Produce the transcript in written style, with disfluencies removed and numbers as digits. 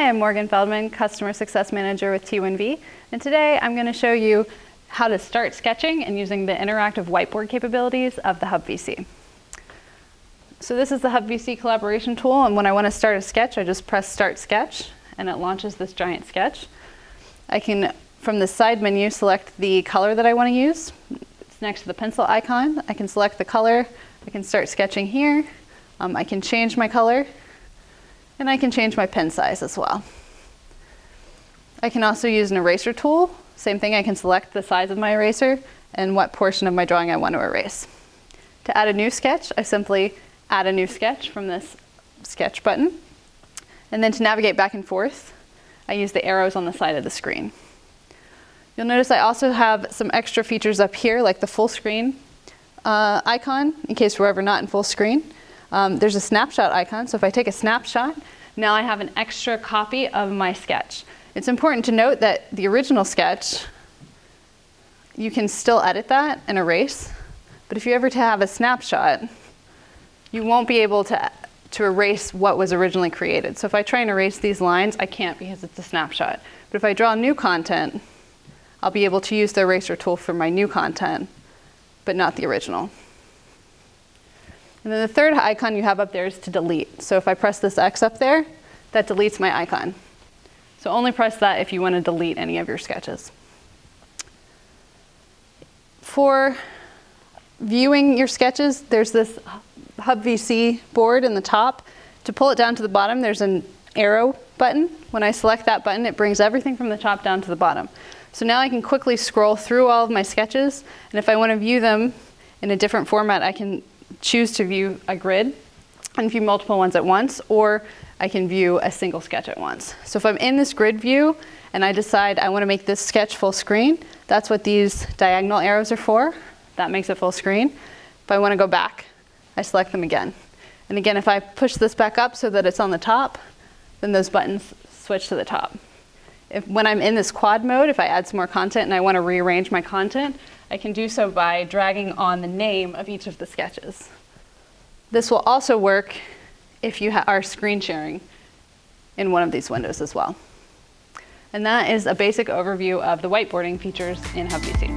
Hi, I'm Morgan Feldman, Customer Success Manager with T1V, and today I'm going to show you how to start sketching and using the interactive whiteboard capabilities of the HubVC. So this is the HubVC collaboration tool, and when I want to start a sketch, I just press Start Sketch, and it launches this giant sketch. I can, from the side menu, select the color that I want to use. It's next to the pencil icon. I can select the color. I can start sketching here. I can change my color. And I can change my pen size as well. I can also use an eraser tool. Same thing, I can select the size of my eraser and what portion of my drawing I want to erase. To add a new sketch, I simply add a new sketch from this sketch button. And then to navigate back and forth, I use the arrows on the side of the screen. You'll notice I also have some extra features up here, like the full screen icon, in case we're ever not in full screen. There's a snapshot icon, so if I take a snapshot, now I have an extra copy of my sketch. It's important to note that the original sketch, you can still edit that and erase, but if you ever have a snapshot, you won't be able to erase what was originally created. So if I try and erase these lines, I can't because it's a snapshot. But if I draw new content, I'll be able to use the eraser tool for my new content, but not the original. And then the third icon you have up there is to delete. So if I press this X up there, that deletes my icon. So only press that if you want to delete any of your sketches. For viewing your sketches, there's this HubVC board in the top. To pull it down to the bottom, there's an arrow button. When I select that button, it brings everything from the top down to the bottom. So now I can quickly scroll through all of my sketches, and if I want to view them in a different format, I can choose to view a grid and view multiple ones at once, or I can view a single sketch at once. So if I'm in this grid view and I decide I want to make this sketch full screen, that's what these diagonal arrows are for. That makes it full screen. If I want to go back, I select them again. And again, if I push this back up so that it's on the top, then those buttons switch to the top. When I'm in this quad mode, if I add some more content and I want to rearrange my content, I can do so by dragging on the name of each of the sketches. This will also work if you are screen sharing in one of these windows as well. And that is a basic overview of the whiteboarding features in HubVC.